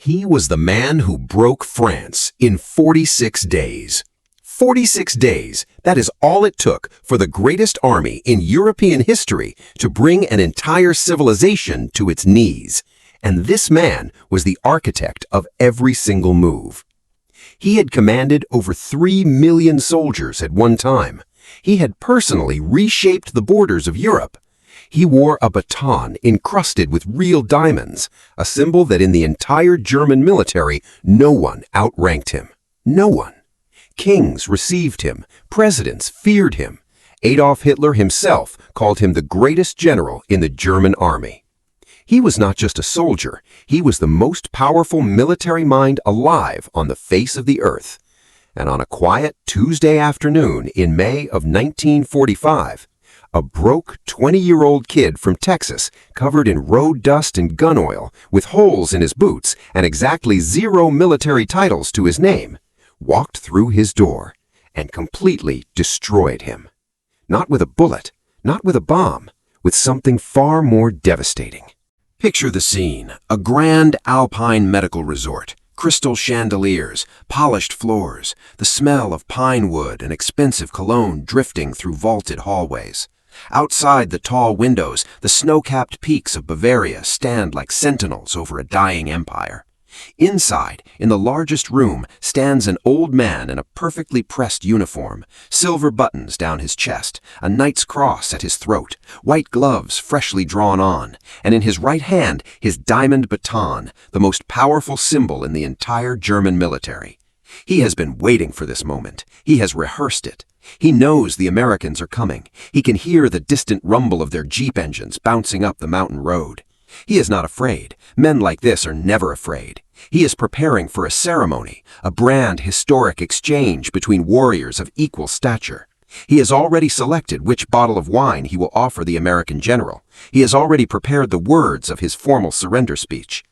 He was the man who broke France in 46 days. 46 days, that is all it took for the greatest army in European history to bring an entire civilization to its knees. And this man was the architect of every single move. He had commanded over 3 million soldiers at one time. He had personally reshaped the borders of Europe. He wore a baton encrusted with real diamonds, a symbol that in the entire German military no one outranked him. No one. Kings received him, presidents feared him. Adolf Hitler himself called him the greatest general in the German army. He was not just a soldier, he was the most powerful military mind alive on the face of the earth. And on a quiet Tuesday afternoon in May of 1945, a broke 20-year-old kid from Texas, covered in road dust and gun oil, with holes in his boots and exactly 0 military titles to his name, walked through his door and completely destroyed him. Not with a bullet, not with a bomb, with something far more devastating. Picture the scene, a grand Alpine medical resort. Crystal chandeliers, polished floors, the smell of pine wood and expensive cologne drifting through vaulted hallways. Outside the tall windows, the snow-capped peaks of Bavaria stand like sentinels over a dying empire. Inside, in the largest room, stands an old man in a perfectly pressed uniform, silver buttons down his chest, a knight's cross at his throat, white gloves freshly drawn on, and in his right hand his diamond baton, the most powerful symbol in the entire German military. He has been waiting for this moment. He has rehearsed it. He knows the Americans are coming. He can hear the distant rumble of their jeep engines bouncing up the mountain road. He is not afraid. Men like this are never afraid. He is preparing for a ceremony, a grand historic exchange between warriors of equal stature. He has already selected which bottle of wine he will offer the American general. He has already prepared the words of his formal surrender speech.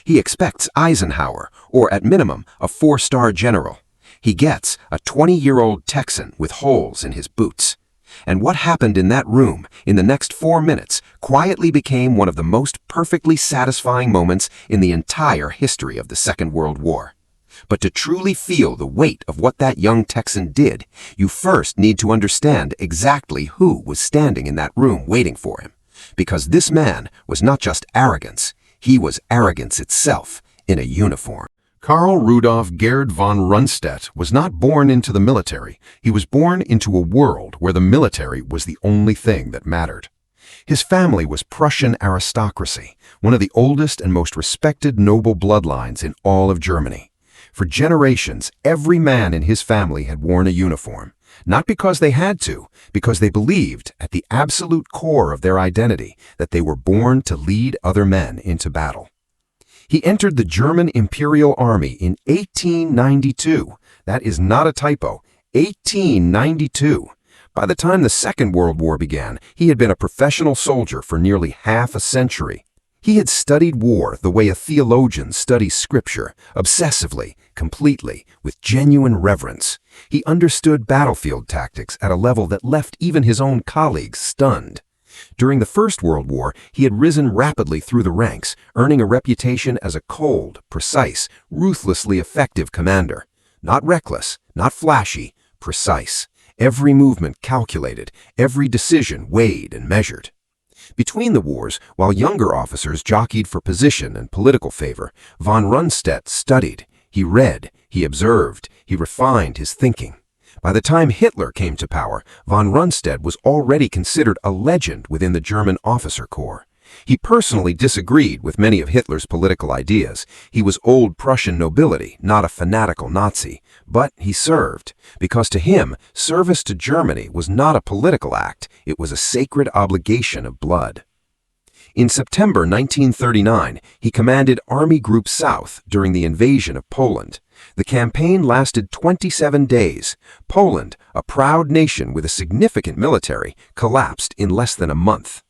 He expects Eisenhower, or at minimum, a 4-star general. He gets a 20-year-old Texan with holes in his boots. And what happened in that room in the next 4 minutes quietly became one of the most perfectly satisfying moments in the entire history of the Second World War. But to truly feel the weight of what that young Texan did, you first need to understand exactly who was standing in that room waiting for him. Because this man was not just arrogance, he was arrogance itself in a uniform. Karl Rudolf Gerd von Rundstedt was not born into the military. He was born into a world where the military was the only thing that mattered. His family was Prussian aristocracy, one of the oldest and most respected noble bloodlines in all of Germany. For generations, every man in his family had worn a uniform, not because they had to, because they believed at the absolute core of their identity that they were born to lead other men into battle. He entered the German Imperial Army in 1892. That is not a typo, 1892. By the time the Second World War began, he had been a professional soldier for nearly half a century. He had studied war the way a theologian studies scripture, obsessively, completely, with genuine reverence. He understood battlefield tactics at a level that left even his own colleagues stunned. During the First World War, he had risen rapidly through the ranks, earning a reputation as a cold, precise, ruthlessly effective commander. Not reckless, not flashy, precise. Every movement calculated, every decision weighed and measured. Between the wars, while younger officers jockeyed for position and political favor, von Rundstedt studied, he read, he observed, he refined his thinking. By the time Hitler came to power, von Rundstedt was already considered a legend within the German officer corps. He personally disagreed with many of Hitler's political ideas. He was old Prussian nobility, not a fanatical Nazi. But he served, because to him, service to Germany was not a political act, it was a sacred obligation of blood. In September 1939, he commanded Army Group South during the invasion of Poland. The campaign lasted 27 days. Poland, a proud nation with a significant military, collapsed in less than a month.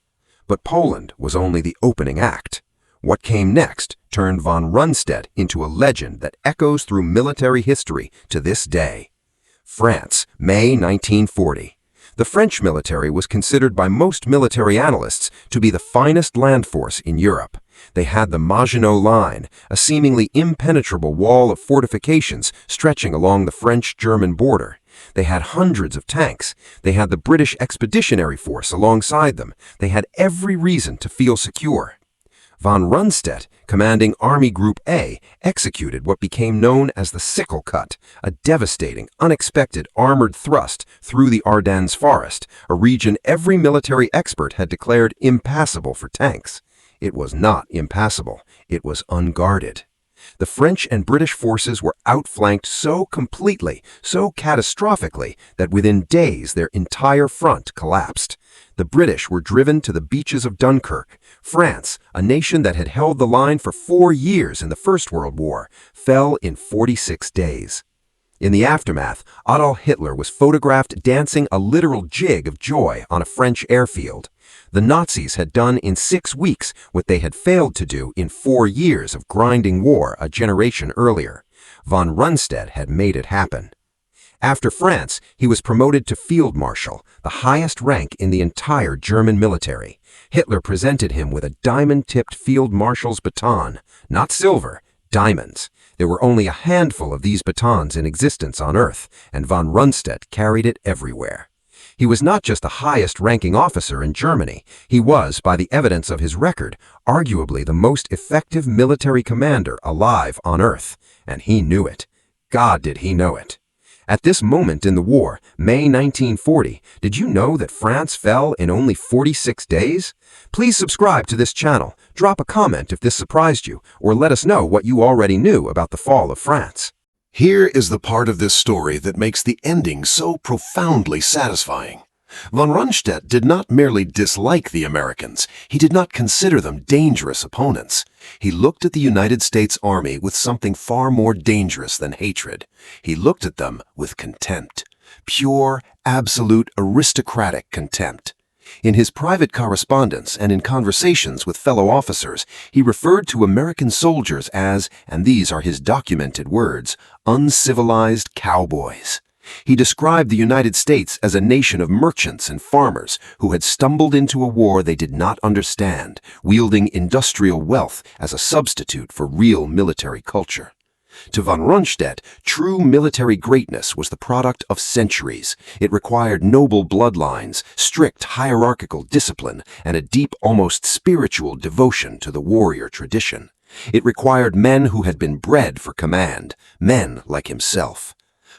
But Poland was only the opening act. What came next turned von Rundstedt into a legend that echoes through military history to this day. France, May 1940. The French military was considered by most military analysts to be the finest land force in Europe. They had the Maginot Line, a seemingly impenetrable wall of fortifications stretching along the French-German border. They had hundreds of tanks. They had the British Expeditionary Force alongside them. They had every reason to feel secure. Von Rundstedt, commanding Army Group A, executed what became known as the Sickle Cut, a devastating, unexpected armored thrust through the Ardennes forest, a region every military expert had declared impassable for tanks. It was not impassable. It was unguarded. The French and British forces were outflanked so completely, so catastrophically, that within days their entire front collapsed. The British were driven to the beaches of Dunkirk. France, a nation that had held the line for 4 years in the First World War, fell in 46 days. In the aftermath, Adolf Hitler was photographed dancing a literal jig of joy on a French airfield. The Nazis had done in 6 weeks what they had failed to do in 4 years of grinding war a generation earlier. Von Rundstedt had made it happen. After France, he was promoted to Field Marshal, the highest rank in the entire German military. Hitler presented him with a diamond-tipped Field Marshal's baton, not silver, diamonds. There were only a handful of these batons in existence on Earth, and von Rundstedt carried it everywhere. He was not just the highest-ranking officer in Germany. He was, by the evidence of his record, arguably the most effective military commander alive on Earth, and he knew it. God, did he know it. At this moment in the war, May 1940, did you know that France fell in only 46 days? Please subscribe to this channel, drop a comment if this surprised you, or let us know what you already knew about the fall of France. Here is the part of this story that makes the ending so profoundly satisfying. Von Rundstedt did not merely dislike the Americans, he did not consider them dangerous opponents. He looked at the United States Army with something far more dangerous than hatred. He looked at them with contempt. Pure, absolute, aristocratic contempt. In his private correspondence and in conversations with fellow officers, he referred to American soldiers as, and these are his documented words, uncivilized cowboys. He described the United States as a nation of merchants and farmers who had stumbled into a war they did not understand, wielding industrial wealth as a substitute for real military culture. To von Rundstedt, true military greatness was the product of centuries. It required noble bloodlines, strict hierarchical discipline, and a deep, almost spiritual devotion to the warrior tradition. It required men who had been bred for command, men like himself.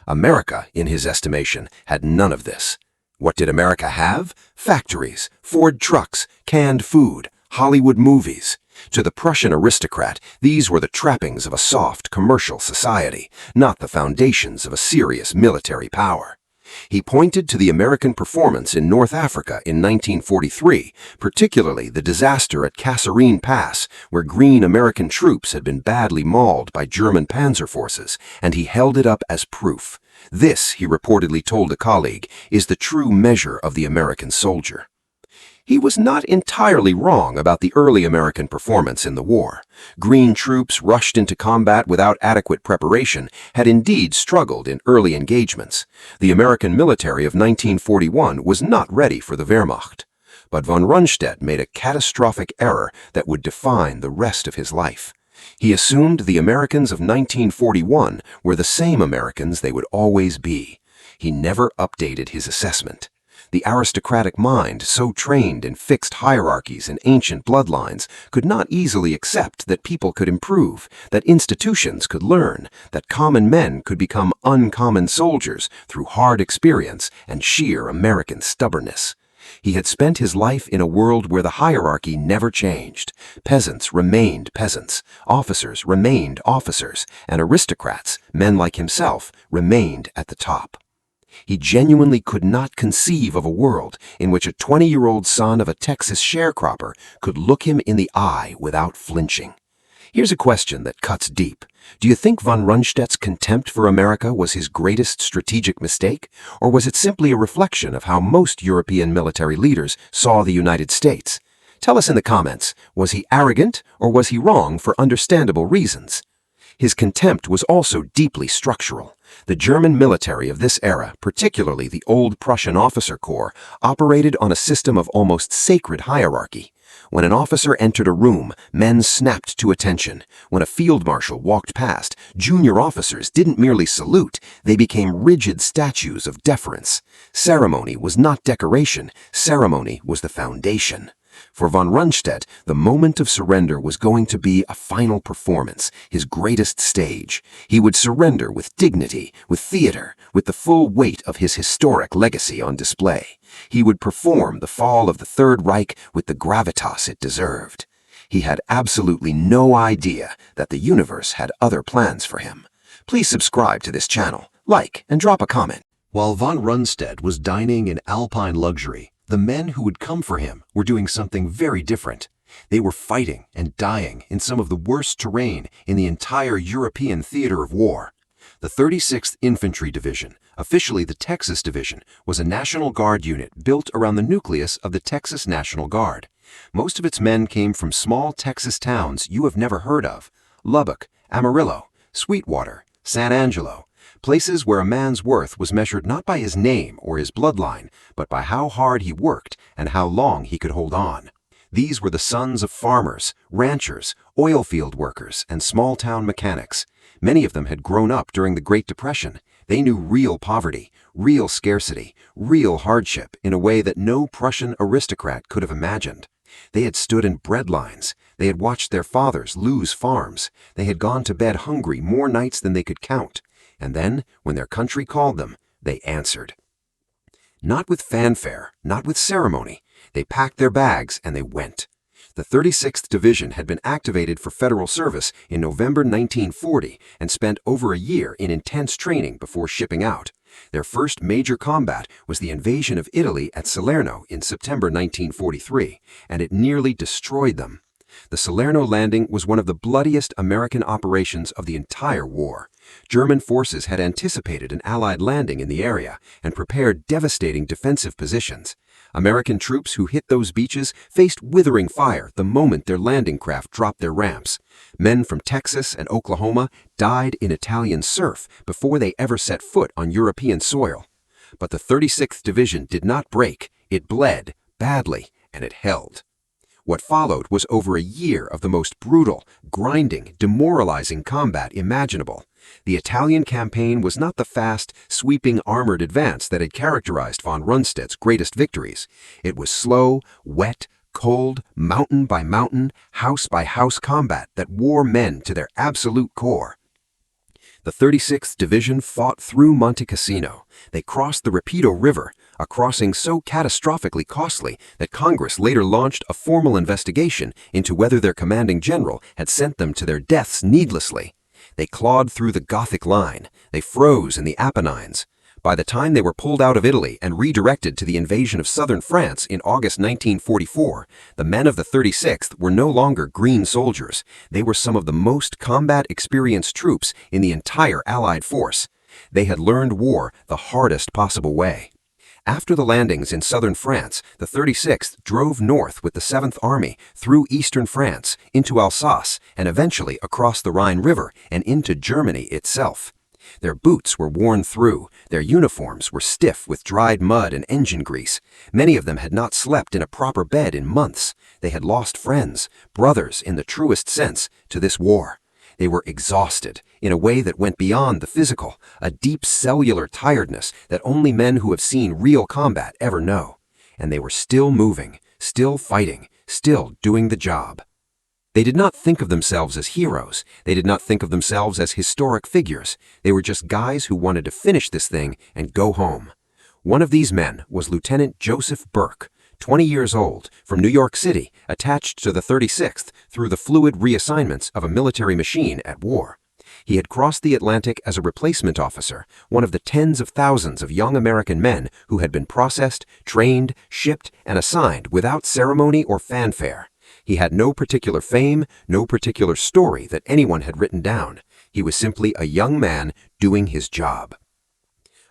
America, in his estimation, had none of this. What did America have? Factories, Ford trucks, canned food, Hollywood movies. To the Prussian aristocrat, these were the trappings of a soft commercial society, not the foundations of a serious military power. He pointed to the American performance in North Africa in 1943, particularly the disaster at Kasserine Pass, where green American troops had been badly mauled by German panzer forces, and he held it up as proof. This, he reportedly told a colleague, is the true measure of the American soldier. He was not entirely wrong about the early American performance in the war. Green troops rushed into combat without adequate preparation had indeed struggled in early engagements. The American military of 1941 was not ready for the Wehrmacht. But von Rundstedt made a catastrophic error that would define the rest of his life. He assumed the Americans of 1941 were the same Americans they would always be. He never updated his assessment. The aristocratic mind, so trained in fixed hierarchies and ancient bloodlines, could not easily accept that people could improve, that institutions could learn, that common men could become uncommon soldiers through hard experience and sheer American stubbornness. He had spent his life in a world where the hierarchy never changed. Peasants remained peasants, officers remained officers, and aristocrats, men like himself, remained at the top. He genuinely could not conceive of a world in which a 20-year-old son of a Texas sharecropper could look him in the eye without flinching. Here's a question that cuts deep. Do you think von Rundstedt's contempt for America was his greatest strategic mistake, or was it simply a reflection of how most European military leaders saw the United States? Tell us in the comments, was he arrogant or was he wrong for understandable reasons? His contempt was also deeply structural. The German military of this era, particularly the old Prussian officer corps, operated on a system of almost sacred hierarchy. When an officer entered a room, men snapped to attention. When a field marshal walked past, junior officers didn't merely salute, they became rigid statues of deference. Ceremony was not decoration, ceremony was the foundation. For von Rundstedt, the moment of surrender was going to be a final performance, his greatest stage. He would surrender with dignity, with theater, with the full weight of his historic legacy on display. He would perform the fall of the Third Reich with the gravitas it deserved. He had absolutely no idea that the universe had other plans for him. Please subscribe to this channel, like, and drop a comment. While von Rundstedt was dining in Alpine luxury, the men who would come for him were doing something very different. They were fighting and dying in some of the worst terrain in the entire European theater of war. The 36th Infantry Division, officially the Texas Division, was a National Guard unit built around the nucleus of the Texas National Guard. Most of its men came from small Texas towns you have never heard of: Lubbock, Amarillo, Sweetwater, San Angelo. Places where a man's worth was measured not by his name or his bloodline, but by how hard he worked and how long he could hold on. These were the sons of farmers, ranchers, oil field workers, and small-town mechanics. Many of them had grown up during the Great Depression. They knew real poverty, real scarcity, real hardship in a way that no Prussian aristocrat could have imagined. They had stood in bread lines. They had watched their fathers lose farms. They had gone to bed hungry more nights than they could count. And then, when their country called them, they answered. Not with fanfare, not with ceremony. They packed their bags and they went. The 36th Division had been activated for federal service in November 1940 and spent over a year in intense training before shipping out. Their first major combat was the invasion of Italy at Salerno in September 1943, and it nearly destroyed them. The Salerno landing was one of the bloodiest American operations of the entire war. German forces had anticipated an Allied landing in the area and prepared devastating defensive positions. American troops who hit those beaches faced withering fire the moment their landing craft dropped their ramps. Men from Texas and Oklahoma died in Italian surf before they ever set foot on European soil. But the 36th Division did not break. It bled badly, and it held. What followed was over a year of the most brutal, grinding, demoralizing combat imaginable. The Italian campaign was not the fast, sweeping armored advance that had characterized von Rundstedt's greatest victories. It was slow, wet, cold, mountain by mountain, house by house combat that wore men to their absolute core. The 36th Division fought through Monte Cassino. They crossed the Rapido River, a crossing so catastrophically costly that Congress later launched a formal investigation into whether their commanding general had sent them to their deaths needlessly. They clawed through the Gothic line. They froze in the Apennines. By the time they were pulled out of Italy and redirected to the invasion of southern France in August 1944, the men of the 36th were no longer green soldiers. They were some of the most combat-experienced troops in the entire Allied force. They had learned war the hardest possible way. After the landings in southern France, the 36th drove north with the 7th Army through eastern France, into Alsace, and eventually across the Rhine River and into Germany itself. Their boots were worn through, their uniforms were stiff with dried mud and engine grease. Many of them had not slept in a proper bed in months. They had lost friends, brothers in the truest sense, to this war. They were exhausted in a way that went beyond the physical, a deep cellular tiredness that only men who have seen real combat ever know. And they were still moving, still fighting, still doing the job. They did not think of themselves as heroes. They did not think of themselves as historic figures. They were just guys who wanted to finish this thing and go home. One of these men was Lieutenant Joseph Burke, 20 years old, from New York City, attached to the 36th through the fluid reassignments of a military machine at war. He had crossed the Atlantic as a replacement officer, one of the tens of thousands of young American men who had been processed, trained, shipped, and assigned without ceremony or fanfare. He had no particular fame, no particular story that anyone had written down. He was simply a young man doing his job.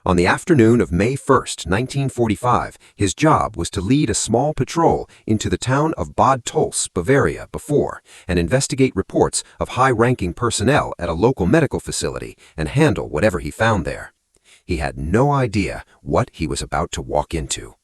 On the afternoon of May 1st, 1945, his job was to lead a small patrol into the town of Bad Tölz, Bavaria, before, and investigate reports of high-ranking personnel at a local medical facility and handle whatever he found there. He had no idea what he was about to walk into.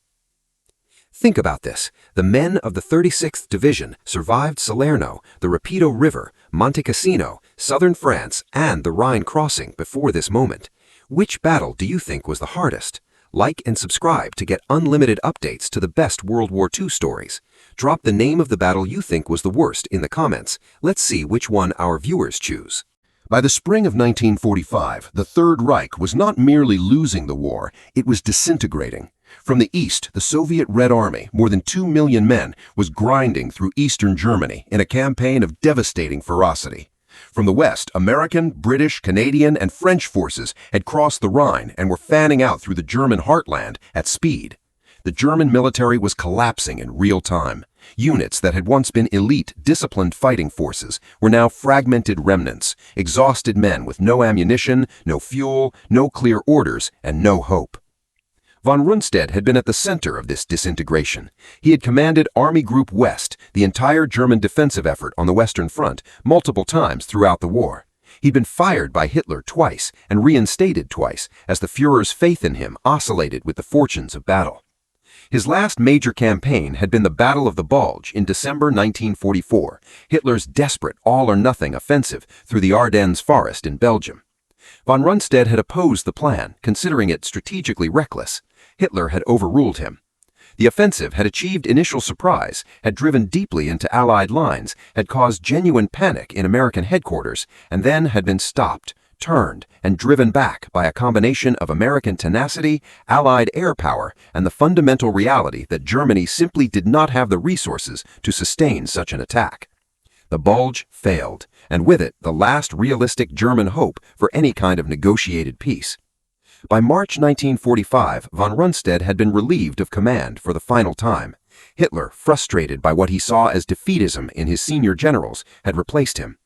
Think about this. The men of the 36th Division survived Salerno, the Rapido River, Monte Cassino, southern France, and the Rhine crossing before this moment. Which battle do you think was the hardest? Like and subscribe to get unlimited updates to the best World War II stories. Drop the name of the battle you think was the worst in the comments. Let's see which one our viewers choose. By the spring of 1945, the Third Reich was not merely losing the war, it was disintegrating. From the east, the Soviet Red Army, more than 2 million men, was grinding through eastern Germany in a campaign of devastating ferocity. From the west, American, British, Canadian, and French forces had crossed the Rhine and were fanning out through the German heartland at speed. The German military was collapsing in real time. Units that had once been elite, disciplined fighting forces were now fragmented remnants, exhausted men with no ammunition, no fuel, no clear orders, and no hope. Von Rundstedt had been at the center of this disintegration. He had commanded Army Group West, the entire German defensive effort on the Western Front, multiple times throughout the war. He'd been fired by Hitler twice and reinstated twice as the Führer's faith in him oscillated with the fortunes of battle. His last major campaign had been the Battle of the Bulge in December 1944, Hitler's desperate all-or-nothing offensive through the Ardennes forest in Belgium. Von Rundstedt had opposed the plan, considering it strategically reckless. Hitler had overruled him. The offensive had achieved initial surprise, had driven deeply into Allied lines, had caused genuine panic in American headquarters, and then had been stopped, turned, and driven back by a combination of American tenacity, Allied air power, and the fundamental reality that Germany simply did not have the resources to sustain such an attack. The Bulge failed, and with it the last realistic German hope for any kind of negotiated peace. By March 1945, von Rundstedt had been relieved of command for the final time. Hitler, frustrated by what he saw as defeatism in his senior generals, had replaced him.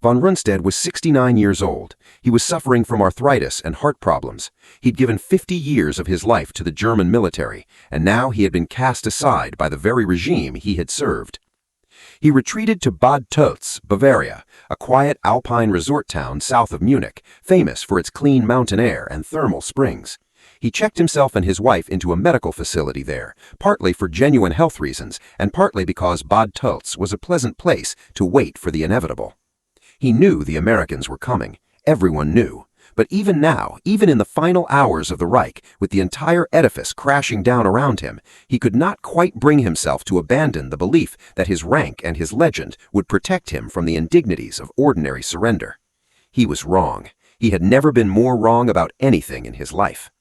Von Rundstedt was 69 years old. He was suffering from arthritis and heart problems. He'd given 50 years of his life to the German military, and now he had been cast aside by the very regime he had served. He retreated to Bad Tölz, Bavaria, a quiet Alpine resort town south of Munich, famous for its clean mountain air and thermal springs. He checked himself and his wife into a medical facility there, partly for genuine health reasons and partly because Bad Tölz was a pleasant place to wait for the inevitable. He knew the Americans were coming. Everyone knew. But even now, even in the final hours of the Reich, with the entire edifice crashing down around him, he could not quite bring himself to abandon the belief that his rank and his legend would protect him from the indignities of ordinary surrender. He was wrong. He had never been more wrong about anything in his life.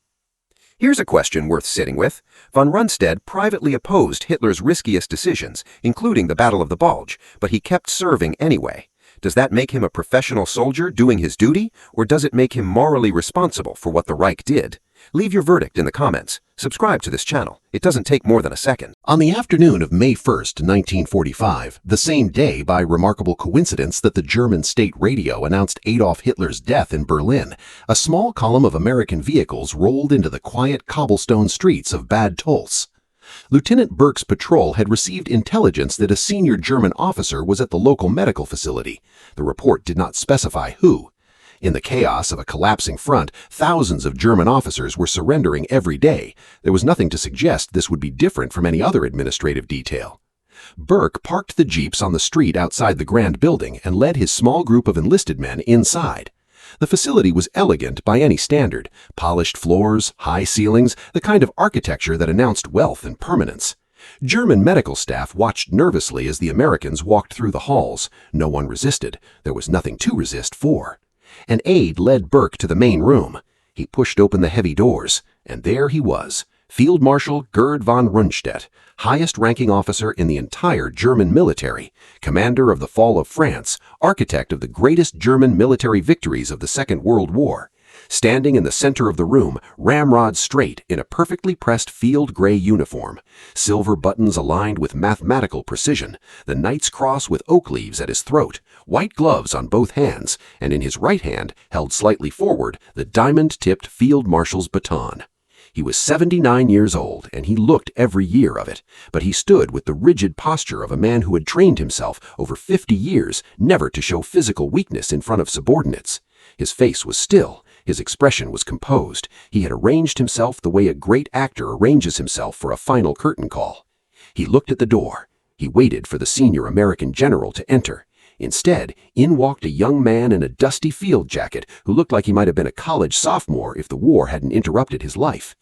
Here's a question worth sitting with. Von Rundstedt privately opposed Hitler's riskiest decisions, including the Battle of the Bulge, but he kept serving anyway. Does that make him a professional soldier doing his duty, or does it make him morally responsible for what the Reich did? Leave your verdict in the comments. Subscribe to this channel. It doesn't take more than a second. On the afternoon of May 1st, 1945, the same day by remarkable coincidence that the German state radio announced Adolf Hitler's death in Berlin, a small column of American vehicles rolled into the quiet cobblestone streets of Bad Tölz. Lieutenant Burke's patrol had received intelligence that a senior German officer was at the local medical facility. The report did not specify who. In the chaos of a collapsing front, thousands of German officers were surrendering every day. There was nothing to suggest this would be different from any other administrative detail. Burke parked the jeeps on the street outside the grand building and led his small group of enlisted men inside. The facility was elegant by any standard, polished floors, high ceilings, the kind of architecture that announced wealth and permanence. German medical staff watched nervously as the Americans walked through the halls. No one resisted. There was nothing to resist for. An aide led Burke to the main room. He pushed open the heavy doors, and there he was, Field Marshal Gerd von Rundstedt, highest-ranking officer in the entire German military, commander of the fall of France, architect of the greatest German military victories of the Second World War. Standing in the center of the room, ramrod straight in a perfectly pressed field gray uniform, silver buttons aligned with mathematical precision, the Knight's Cross with oak leaves at his throat, white gloves on both hands, and in his right hand, held slightly forward, the diamond-tipped Field Marshal's baton. He was 79 years old, and he looked every year of it, but he stood with the rigid posture of a man who had trained himself over 50 years never to show physical weakness in front of subordinates. His face was still, his expression was composed. He had arranged himself the way a great actor arranges himself for a final curtain call. He looked at the door. He waited for the senior American general to enter. Instead, in walked a young man in a dusty field jacket who looked like he might have been a college sophomore if the war hadn't interrupted his life.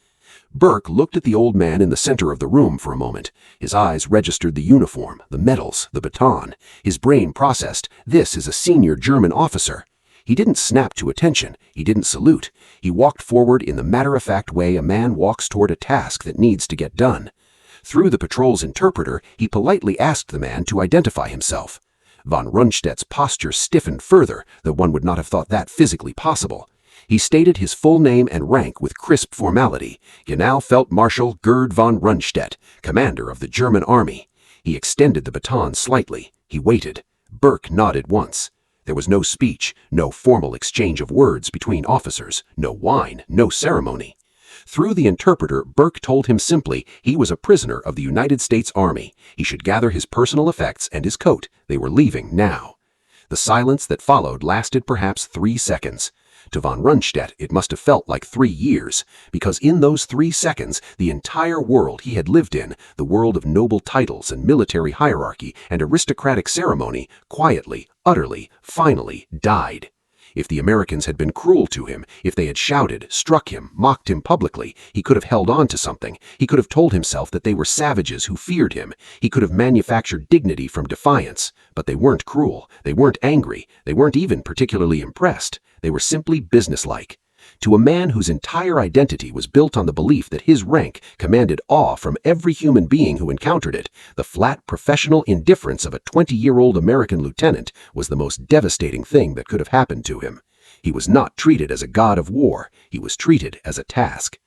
Burke looked at the old man in the center of the room for a moment. His eyes registered the uniform, the medals, the baton. His brain processed, this is a senior German officer. He didn't snap to attention. He didn't salute. He walked forward in the matter-of-fact way a man walks toward a task that needs to get done. Through the patrol's interpreter, he politely asked the man to identify himself. Von Rundstedt's posture stiffened further, though one would not have thought that physically possible. He stated his full name and rank with crisp formality. Marshal Gerd von Rundstedt, commander of the German army. He extended the baton slightly. He waited. Burke nodded once. There was no speech, no formal exchange of words between officers, no wine, no ceremony. Through the interpreter, Burke told him simply he was a prisoner of the United States Army. He should gather his personal effects and his coat. They were leaving now. The silence that followed lasted perhaps 3 seconds. To von Rundstedt, it must have felt like 3 years, because in those 3 seconds, the entire world he had lived in, the world of noble titles and military hierarchy and aristocratic ceremony, quietly, utterly, finally died. If the Americans had been cruel to him, if they had shouted, struck him, mocked him publicly, he could have held on to something. He could have told himself that they were savages who feared him. He could have manufactured dignity from defiance. But they weren't cruel. They weren't angry. They weren't even particularly impressed. They were simply businesslike. To a man whose entire identity was built on the belief that his rank commanded awe from every human being who encountered it, the flat professional indifference of a 20-year-old American lieutenant was the most devastating thing that could have happened to him. He was not treated as a god of war. He was treated as a task.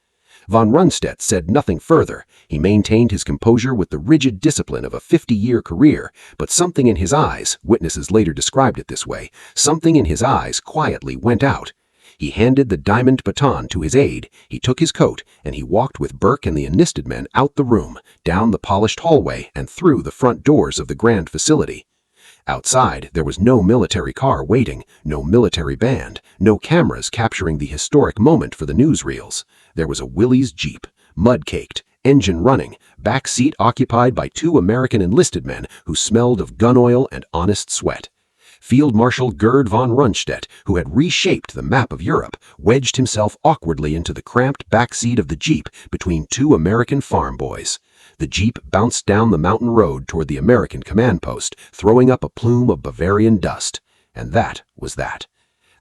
Von Rundstedt said nothing further. He maintained his composure with the rigid discipline of a 50-year career, but something in his eyes, witnesses later described it this way, something in his eyes quietly went out. He handed the diamond baton to his aide, he took his coat, and he walked with Burke and the enlisted men out the room, down the polished hallway, and through the front doors of the grand facility. Outside, there was no military car waiting, no military band, no cameras capturing the historic moment for the newsreels. There was a Willys Jeep, mud-caked, engine running, back seat occupied by 2 American enlisted men who smelled of gun oil and honest sweat. Field Marshal Gerd von Rundstedt, who had reshaped the map of Europe, wedged himself awkwardly into the cramped back seat of the Jeep between 2 American farm boys. The Jeep bounced down the mountain road toward the American command post, throwing up a plume of Bavarian dust. And that was that.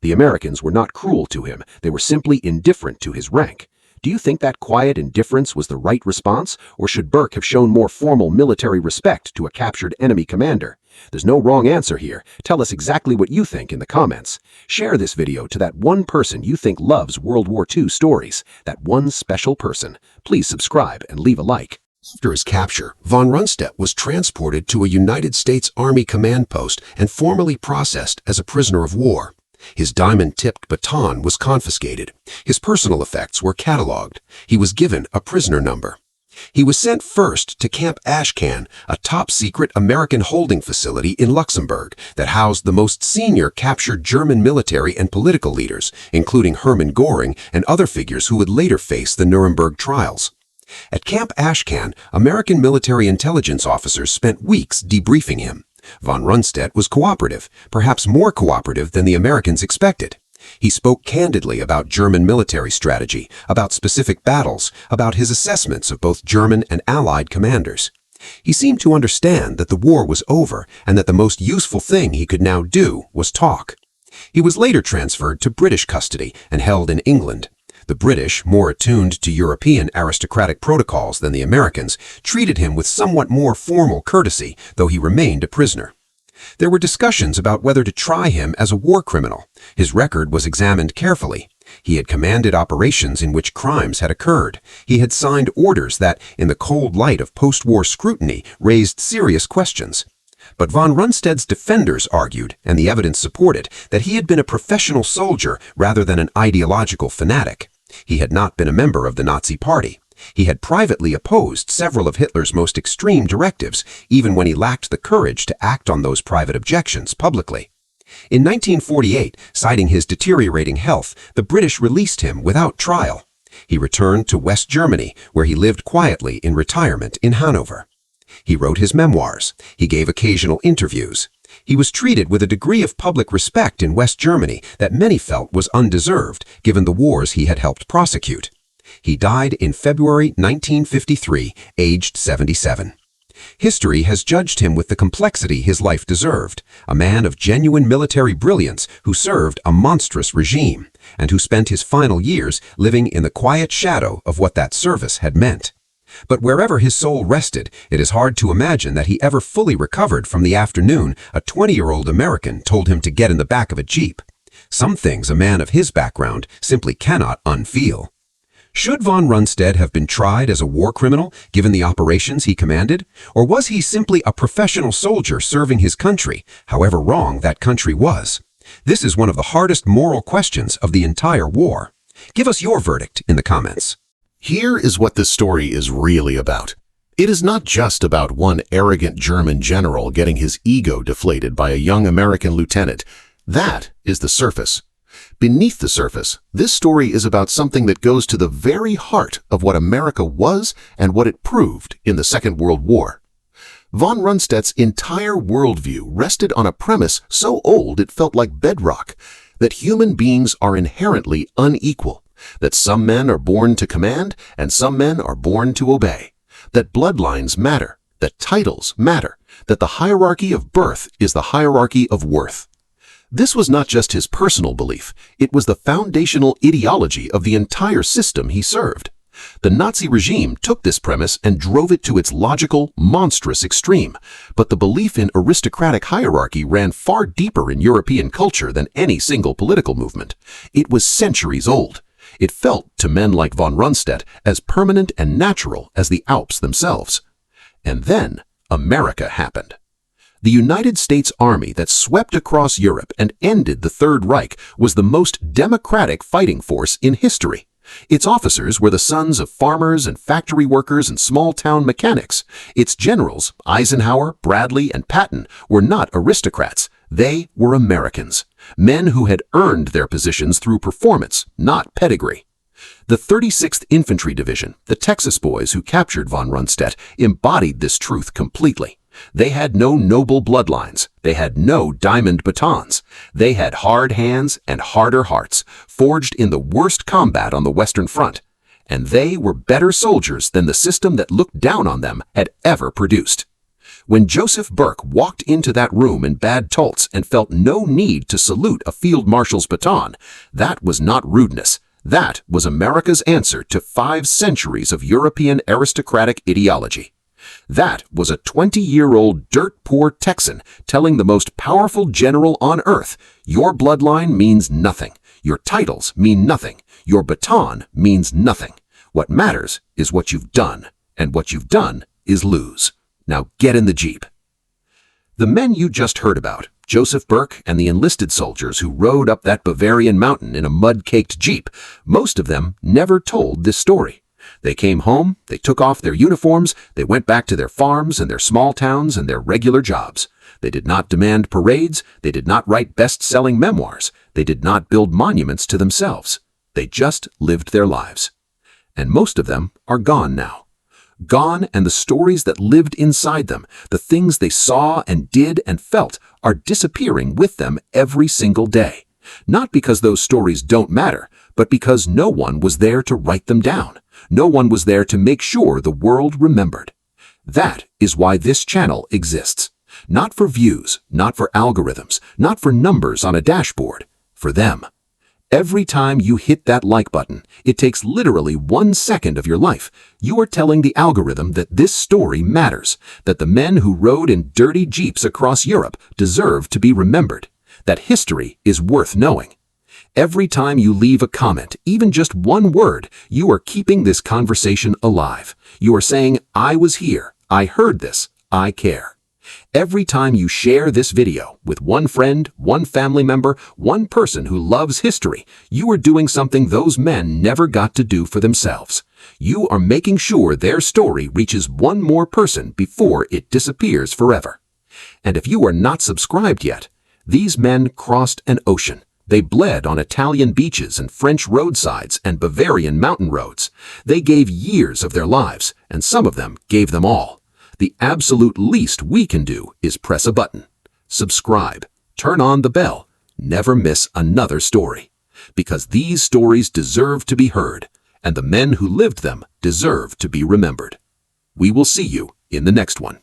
The Americans were not cruel to him, they were simply indifferent to his rank. Do you think that quiet indifference was the right response, or should Burke have shown more formal military respect to a captured enemy commander? There's no wrong answer here. Tell us exactly what you think in the comments. Share this video to that one person you think loves World War II stories, that one special person. Please subscribe and leave a like. After his capture, von Rundstedt was transported to a United States Army command post and formally processed as a prisoner of war. His diamond-tipped baton was confiscated. His personal effects were catalogued. He was given a prisoner number. He was sent first to Camp Ashcan, a top-secret American holding facility in Luxembourg that housed the most senior captured German military and political leaders, including Hermann Göring and other figures who would later face the Nuremberg trials. At Camp Ashcan, American military intelligence officers spent weeks debriefing him. Von Rundstedt was cooperative, perhaps more cooperative than the Americans expected. He spoke candidly about German military strategy, about specific battles, about his assessments of both German and Allied commanders. He seemed to understand that the war was over and that the most useful thing he could now do was talk. He was later transferred to British custody and held in England. The British, more attuned to European aristocratic protocols than the Americans, treated him with somewhat more formal courtesy, though he remained a prisoner. There were discussions about whether to try him as a war criminal. His record was examined carefully. He had commanded operations in which crimes had occurred. He had signed orders that, in the cold light of post-war scrutiny, raised serious questions. But von Rundstedt's defenders argued, and the evidence supported, that he had been a professional soldier rather than an ideological fanatic. He had not been a member of the Nazi Party. He had privately opposed several of Hitler's most extreme directives, even when he lacked the courage to act on those private objections publicly. In 1948, citing his deteriorating health, the British released him without trial. He returned to West Germany, where he lived quietly in retirement in Hanover. He wrote his memoirs. He gave occasional interviews. He was treated with a degree of public respect in West Germany that many felt was undeserved, given the wars he had helped prosecute. He died in February 1953, aged 77. History has judged him with the complexity his life deserved, a man of genuine military brilliance who served a monstrous regime, and who spent his final years living in the quiet shadow of what that service had meant. But wherever his soul rested, it is hard to imagine that he ever fully recovered from the afternoon a 20-year-old American told him to get in the back of a Jeep. Some things a man of his background simply cannot unfeel. Should von Rundstedt have been tried as a war criminal, given the operations he commanded? Or was he simply a professional soldier serving his country, however wrong that country was? This is one of the hardest moral questions of the entire war. Give us your verdict in the comments. Here is what this story is really about. It is not just about one arrogant German general getting his ego deflated by a young American lieutenant. That is the surface. Beneath the surface, this story is about something that goes to the very heart of what America was and what it proved in the Second World War. Von Rundstedt's entire worldview rested on a premise so old it felt like bedrock, that human beings are inherently unequal, that some men are born to command and some men are born to obey, that bloodlines matter, that titles matter, that the hierarchy of birth is the hierarchy of worth. This was not just his personal belief, it was the foundational ideology of the entire system he served. The Nazi regime took this premise and drove it to its logical, monstrous extreme, but the belief in aristocratic hierarchy ran far deeper in European culture than any single political movement. It was centuries old. It felt, to men like von Rundstedt, as permanent and natural as the Alps themselves. And then, America happened. The United States Army that swept across Europe and ended the Third Reich was the most democratic fighting force in history. Its officers were the sons of farmers and factory workers and small-town mechanics. Its generals, Eisenhower, Bradley, and Patton, were not aristocrats. They were Americans, men who had earned their positions through performance, not pedigree. The 36th Infantry Division, the Texas boys who captured von Rundstedt, embodied this truth completely. They had no noble bloodlines. They had no diamond batons. They had hard hands and harder hearts, forged in the worst combat on the Western Front. And they were better soldiers than the system that looked down on them had ever produced. When Joseph Burke walked into that room in Bad Tolz and felt no need to salute a field marshal's baton, that was not rudeness. That was America's answer to 5 centuries of European aristocratic ideology. That was a 20-year-old dirt-poor Texan telling the most powerful general on earth, your bloodline means nothing, your titles mean nothing, your baton means nothing. What matters is what you've done, and what you've done is lose. Now get in the Jeep. The men you just heard about, Joseph Burke and the enlisted soldiers who rode up that Bavarian mountain in a mud-caked Jeep, most of them never told this story. They came home, they took off their uniforms, they went back to their farms and their small towns and their regular jobs. They did not demand parades, they did not write best-selling memoirs, they did not build monuments to themselves. They just lived their lives. And most of them are gone now. Gone, and the stories that lived inside them, the things they saw and did and felt, are disappearing with them every single day. Not because those stories don't matter, but because no one was there to write them down. No one was there to make sure the world remembered. That is why this channel exists. Not for views, not for algorithms, not for numbers on a dashboard. For them. Every time you hit that like button, it takes literally 1 second of your life. You are telling the algorithm that this story matters, that the men who rode in dirty Jeeps across Europe deserve to be remembered, that history is worth knowing. Every time you leave a comment, even just one word, you are keeping this conversation alive. You are saying, I was here, I heard this, I care. Every time you share this video with one friend, one family member, one person who loves history, you are doing something those men never got to do for themselves. You are making sure their story reaches one more person before it disappears forever. And if you are not subscribed yet, these men crossed an ocean. They bled on Italian beaches and French roadsides and Bavarian mountain roads. They gave years of their lives, and some of them gave them all. The absolute least we can do is press a button, subscribe, turn on the bell, never miss another story. Because these stories deserve to be heard, and the men who lived them deserve to be remembered. We will see you in the next one.